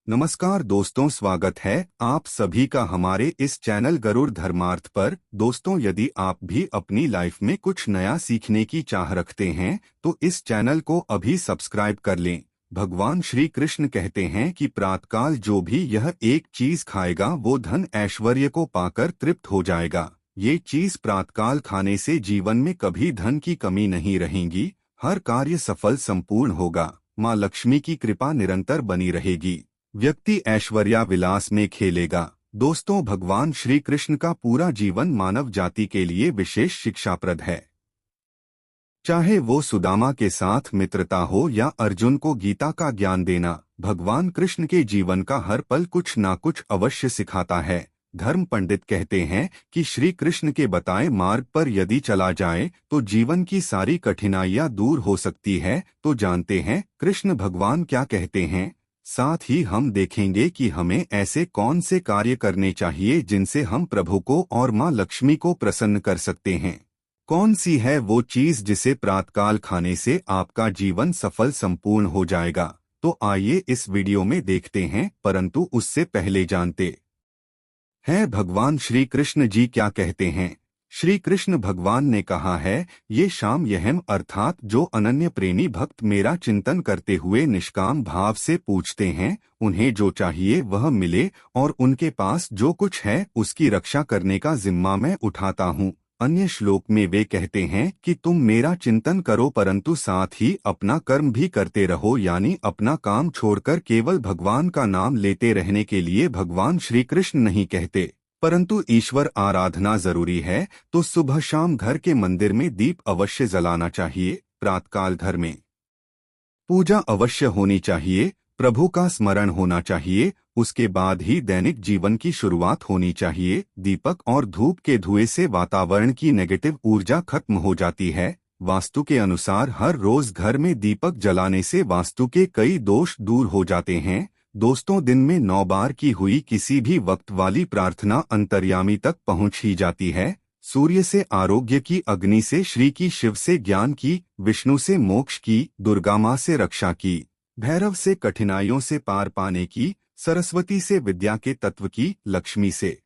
नमस्कार दोस्तों, स्वागत है आप सभी का हमारे इस चैनल गरुड़ धर्मार्थ पर। दोस्तों, यदि आप भी अपनी लाइफ में कुछ नया सीखने की चाह रखते हैं तो इस चैनल को अभी सब्सक्राइब कर लें। भगवान श्री कृष्ण कहते हैं कि प्रातःकाल जो भी यह एक चीज खाएगा वो धन ऐश्वर्य को पाकर तृप्त हो जाएगा। ये चीज प्रातःकाल खाने से जीवन में कभी धन की कमी नहीं रहेगी, हर कार्य सफल संपूर्ण होगा, माँ लक्ष्मी की कृपा निरंतर बनी रहेगी, व्यक्ति ऐश्वर्या विलास में खेलेगा। दोस्तों, भगवान श्री कृष्ण का पूरा जीवन मानव जाति के लिए विशेष शिक्षाप्रद है। चाहे वो सुदामा के साथ मित्रता हो या अर्जुन को गीता का ज्ञान देना, भगवान कृष्ण के जीवन का हर पल कुछ ना कुछ अवश्य सिखाता है। धर्म पंडित कहते हैं कि श्री कृष्ण के बताए मार्ग पर यदि चला जाए तो जीवन की सारी कठिनाइयां दूर हो सकती है। तो जानते हैं कृष्ण भगवान क्या कहते हैं। साथ ही हम देखेंगे कि हमें ऐसे कौन से कार्य करने चाहिए जिनसे हम प्रभु को और माँ लक्ष्मी को प्रसन्न कर सकते हैं। कौन सी है वो चीज जिसे प्रातःकाल खाने से आपका जीवन सफल संपूर्ण हो जाएगा। तो आइए इस वीडियो में देखते हैं, परंतु उससे पहले जानते हैं भगवान श्री कृष्ण जी क्या कहते हैं। श्री कृष्ण भगवान ने कहा है, ये शाम यहम अर्थात जो अनन्य प्रेमी भक्त मेरा चिंतन करते हुए निष्काम भाव से पूछते हैं, उन्हें जो चाहिए वह मिले और उनके पास जो कुछ है उसकी रक्षा करने का जिम्मा मैं उठाता हूँ। अन्य श्लोक में वे कहते हैं कि तुम मेरा चिंतन करो परंतु साथ ही अपना कर्म भी करते रहो, यानी अपना काम छोड़कर केवल भगवान का नाम लेते रहने के लिए भगवान श्री कृष्ण नहीं कहते, परंतु ईश्वर आराधना जरूरी है। तो सुबह शाम घर के मंदिर में दीप अवश्य जलाना चाहिए, प्रातःकाल घर में पूजा अवश्य होनी चाहिए, प्रभु का स्मरण होना चाहिए, उसके बाद ही दैनिक जीवन की शुरुआत होनी चाहिए। दीपक और धूप के धुएं से वातावरण की नेगेटिव ऊर्जा खत्म हो जाती है। वास्तु के अनुसार हर रोज घर में दीपक जलाने से वास्तु के कई दोष दूर हो जाते हैं। दोस्तों, दिन में 9 बार की हुई किसी भी वक्त वाली प्रार्थना अंतर्यामी तक पहुंच ही जाती है। सूर्य से आरोग्य की, अग्नि से श्री की, शिव से ज्ञान की, विष्णु से मोक्ष की, दुर्गा माँ से रक्षा की, भैरव से कठिनाइयों से पार पाने की, सरस्वती से विद्या के तत्व की, लक्ष्मी से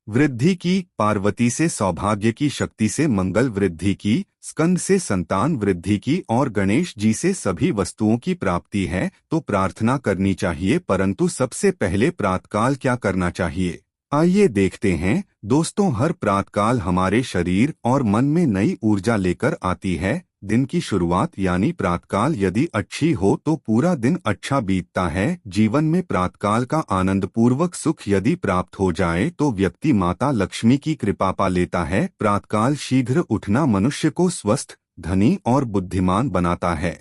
वृद्धि की, पार्वती से सौभाग्य की, शक्ति से मंगल वृद्धि की, स्कंद से संतान वृद्धि की और गणेश जी से सभी वस्तुओं की प्राप्ति है। तो प्रार्थना करनी चाहिए, परंतु सबसे पहले प्रातःकाल क्या करना चाहिए, आइए देखते हैं। दोस्तों, हर प्रातःकाल हमारे शरीर और मन में नई ऊर्जा लेकर आती है। दिन की शुरुआत यानी प्रातःकाल यदि अच्छी हो तो पूरा दिन अच्छा बीतता है। जीवन में प्रातःकाल का आनंद पूर्वक सुख यदि प्राप्त हो जाए तो व्यक्ति माता लक्ष्मी की कृपा पा लेता है। प्रातःकाल शीघ्र उठना मनुष्य को स्वस्थ, धनी और बुद्धिमान बनाता है।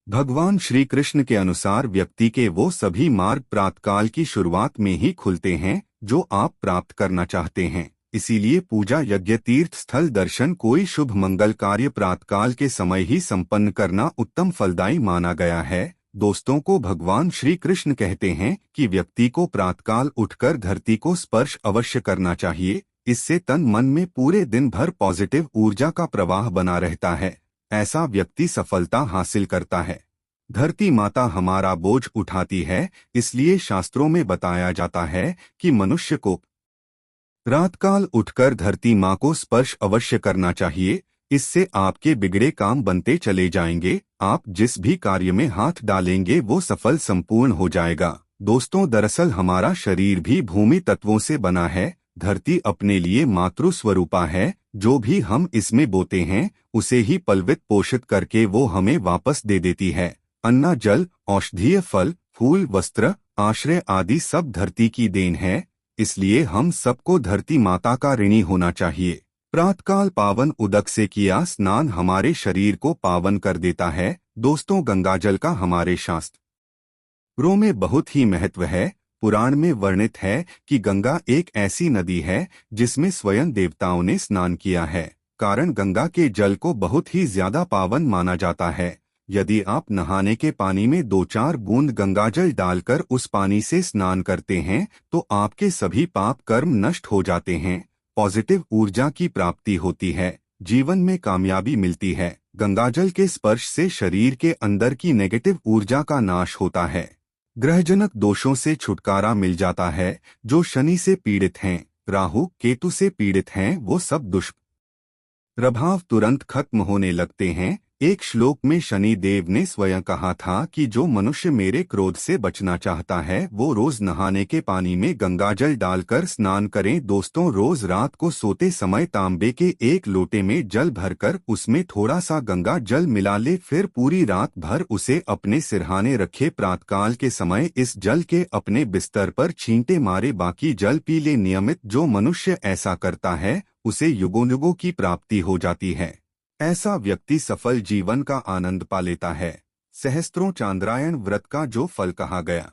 भगवान श्री कृष्ण के अनुसार व्यक्ति के वो सभी मार्ग प्रातःकाल की शुरुआत में ही खुलते हैं जो आप प्राप्त करना चाहते हैं। इसीलिए पूजा, यज्ञ, तीर्थ स्थल दर्शन, कोई शुभ मंगल कार्य प्रातःकाल के समय ही संपन्न करना उत्तम फलदायी माना गया है। दोस्तों को भगवान श्री कृष्ण कहते हैं कि व्यक्ति को प्रातःकाल उठकर धरती को स्पर्श अवश्य करना चाहिए। इससे तन मन में पूरे दिन भर पॉजिटिव ऊर्जा का प्रवाह बना रहता है। ऐसा व्यक्ति सफलता हासिल करता है। धरती माता हमारा बोझ उठाती है, इसलिए शास्त्रों में बताया जाता है कि मनुष्य को प्रातःकाल उठकर धरती माँ को स्पर्श अवश्य करना चाहिए। इससे आपके बिगड़े काम बनते चले जाएंगे। आप जिस भी कार्य में हाथ डालेंगे वो सफल संपूर्ण हो जाएगा। दोस्तों, दरअसल हमारा शरीर भी भूमि तत्वों से बना है। धरती अपने लिए मातृ स्वरूपा है। जो भी हम इसमें बोते हैं उसे ही पलवित पोषित करके वो हमें वापस दे देती है। अन्न, जल, औषधीय फल, फूल, वस्त्र, आश्रय आदि सब धरती की देन है। इसलिए हम सबको धरती माता का ऋणी होना चाहिए। प्रातःकाल पावन उदक से किया स्नान हमारे शरीर को पावन कर देता है। दोस्तों, गंगाजल का हमारे शास्त्रों में बहुत ही महत्व है। पुराण में वर्णित है कि गंगा एक ऐसी नदी है जिसमें स्वयं देवताओं ने स्नान किया है। कारण गंगा के जल को बहुत ही ज्यादा पावन माना जाता है। यदि आप नहाने के पानी में 2-4 बूंद गंगाजल डालकर उस पानी से स्नान करते हैं तो आपके सभी पाप कर्म नष्ट हो जाते हैं। पॉजिटिव ऊर्जा की प्राप्ति होती है, जीवन में कामयाबी मिलती है। गंगाजल के स्पर्श से शरीर के अंदर की नेगेटिव ऊर्जा का नाश होता है। ग्रहजनक दोषों से छुटकारा मिल जाता है। जो शनि से पीड़ित हैं, राहु केतु से पीड़ित हैं, वो सब दुष्प्रभाव तुरंत खत्म होने लगते हैं। एक श्लोक में शनि देव ने स्वयं कहा था कि जो मनुष्य मेरे क्रोध से बचना चाहता है वो रोज नहाने के पानी में गंगाजल डालकर स्नान करें। दोस्तों, रोज रात को सोते समय तांबे के एक लोटे में जल भरकर उसमें थोड़ा सा गंगा जल मिला ले, फिर पूरी रात भर उसे अपने सिरहाने रखे। प्रातःकाल के समय इस जल के अपने बिस्तर पर छींटे मारे बाकी जल पी ले। नियमित जो मनुष्य ऐसा करता है उसे युगों युगों की प्राप्ति हो जाती है। ऐसा व्यक्ति सफल जीवन का आनंद पा लेता है। सहस्त्रों चांद्रायण व्रत का जो फल कहा गया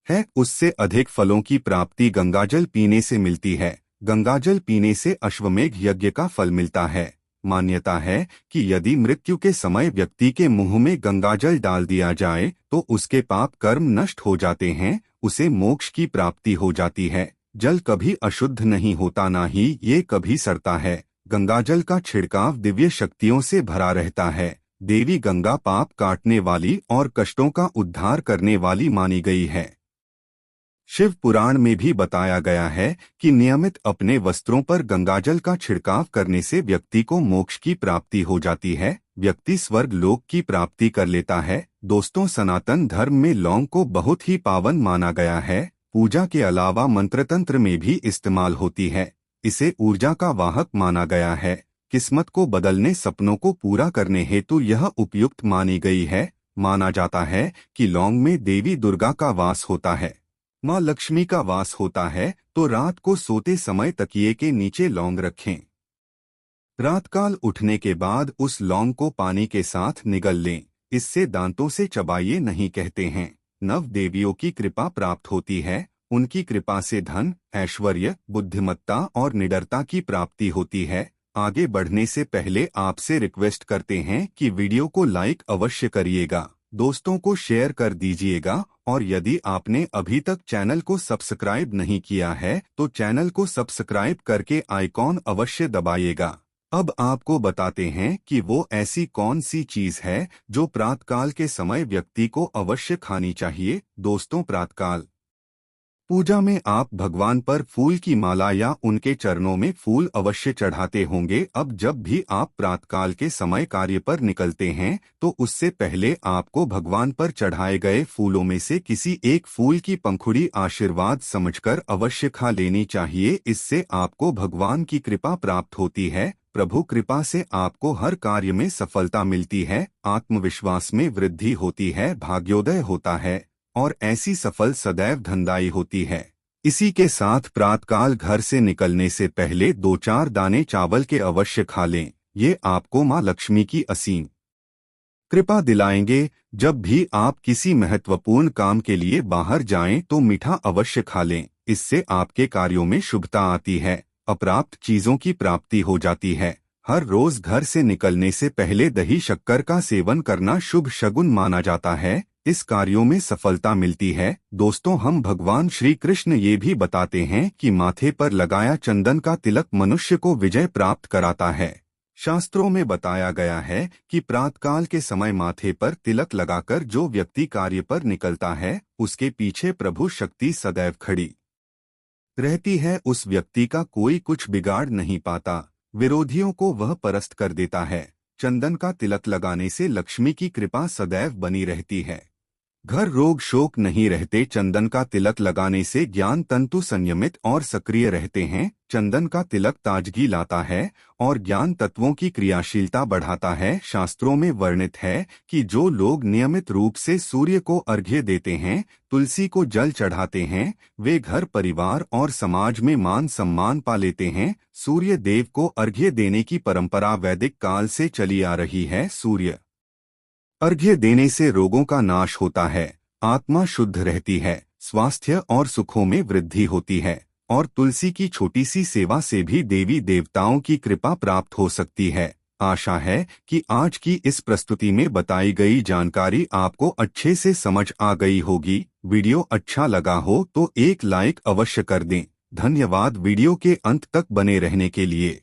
है उससे अधिक फलों की प्राप्ति गंगाजल पीने से मिलती है। गंगाजल पीने से अश्वमेघ यज्ञ का फल मिलता है। मान्यता है कि यदि मृत्यु के समय व्यक्ति के मुंह में गंगाजल डाल दिया जाए तो उसके पाप कर्म नष्ट हो जाते हैं, उसे मोक्ष की प्राप्ति हो जाती है। जल कभी अशुद्ध नहीं होता, ना ही ये कभी सड़ता है। गंगाजल का छिड़काव दिव्य शक्तियों से भरा रहता है। देवी गंगा पाप काटने वाली और कष्टों का उद्धार करने वाली मानी गई है। शिव पुराण में भी बताया गया है कि नियमित अपने वस्त्रों पर गंगाजल का छिड़काव करने से व्यक्ति को मोक्ष की प्राप्ति हो जाती है। व्यक्ति स्वर्ग लोक की प्राप्ति कर लेता है। दोस्तों, सनातन धर्म में लौंग को बहुत ही पावन माना गया है। पूजा के अलावा मंत्रतंत्र में भी इस्तेमाल होती है। इसे ऊर्जा का वाहक माना गया है। किस्मत को बदलने, सपनों को पूरा करने हेतु यह उपयुक्त मानी गई है। माना जाता है कि लौंग में देवी दुर्गा का वास होता है, माँ लक्ष्मी का वास होता है। तो रात को सोते समय तकिए के नीचे लौंग रखें। रातकाल उठने के बाद उस लौंग को पानी के साथ निगल लें। इससे दांतों से चबाइए नहीं कहते हैं। नव देवियों की कृपा प्राप्त होती है। उनकी कृपा से धन, ऐश्वर्य, बुद्धिमत्ता और निडरता की प्राप्ति होती है। आगे बढ़ने से पहले आपसे रिक्वेस्ट करते हैं कि वीडियो को लाइक अवश्य करिएगा, दोस्तों को शेयर कर दीजिएगा और यदि आपने अभी तक चैनल को सब्सक्राइब नहीं किया है तो चैनल को सब्सक्राइब करके आइकॉन अवश्य दबाइएगा। अब आपको बताते हैं कि वो ऐसी कौन सी चीज है जो प्रातःकाल के समय व्यक्ति को अवश्य खानी चाहिए। दोस्तों, प्रातःकाल पूजा में आप भगवान पर फूल की माला या उनके चरणों में फूल अवश्य चढ़ाते होंगे। अब जब भी आप प्रातःकाल के समय कार्य पर निकलते हैं तो उससे पहले आपको भगवान पर चढ़ाए गए फूलों में से किसी एक फूल की पंखुड़ी आशीर्वाद समझकर अवश्य खा लेनी चाहिए। इससे आपको भगवान की कृपा प्राप्त होती है। प्रभु कृपा से आपको हर कार्य में सफलता मिलती है, आत्मविश्वास में वृद्धि होती है, भाग्योदय होता है और ऐसी सफल सदैव धनदायी होती है। इसी के साथ प्रातःकाल घर से निकलने से पहले 2-4 दाने चावल के अवश्य खा लें। ये आपको माँ लक्ष्मी की असीम कृपा दिलाएंगे। जब भी आप किसी महत्वपूर्ण काम के लिए बाहर जाएं तो मीठा अवश्य खा लें। इससे आपके कार्यों में शुभता आती है, अप्राप्त चीजों की प्राप्ति हो जाती है। हर रोज घर से निकलने से पहले दही शक्कर का सेवन करना शुभ शगुन माना जाता है। इस कार्यों में सफलता मिलती है। दोस्तों, हम भगवान श्री कृष्ण ये भी बताते हैं कि माथे पर लगाया चंदन का तिलक मनुष्य को विजय प्राप्त कराता है। शास्त्रों में बताया गया है कि प्रातःकाल के समय माथे पर तिलक लगाकर जो व्यक्ति कार्य पर निकलता है उसके पीछे प्रभु शक्ति सदैव खड़ी रहती है। उस व्यक्ति का कोई कुछ बिगाड़ नहीं पाता, विरोधियों को वह परास्त कर देता है। चंदन का तिलक लगाने से लक्ष्मी की कृपा सदैव बनी रहती है। घर रोग शोक नहीं रहते। चंदन का तिलक लगाने से ज्ञान तंतु संयमित और सक्रिय रहते हैं। चंदन का तिलक ताजगी लाता है और ज्ञान तत्वों की क्रियाशीलता बढ़ाता है। शास्त्रों में वर्णित है कि जो लोग नियमित रूप से सूर्य को अर्घ्य देते हैं, तुलसी को जल चढ़ाते हैं, वे घर, परिवार और समाज में मान सम्मान पा लेते हैं। सूर्य देव को अर्घ्य देने की परंपरा वैदिक काल से चली आ रही है। सूर्य अर्घ्य देने से रोगों का नाश होता है, आत्मा शुद्ध रहती है, स्वास्थ्य और सुखों में वृद्धि होती है और तुलसी की छोटी सी सेवा से भी देवी देवताओं की कृपा प्राप्त हो सकती है। आशा है कि आज की इस प्रस्तुति में बताई गई जानकारी आपको अच्छे से समझ आ गई होगी। वीडियो अच्छा लगा हो तो एक लाइक अवश्य कर दें। धन्यवाद वीडियो के अंत तक बने रहने के लिए।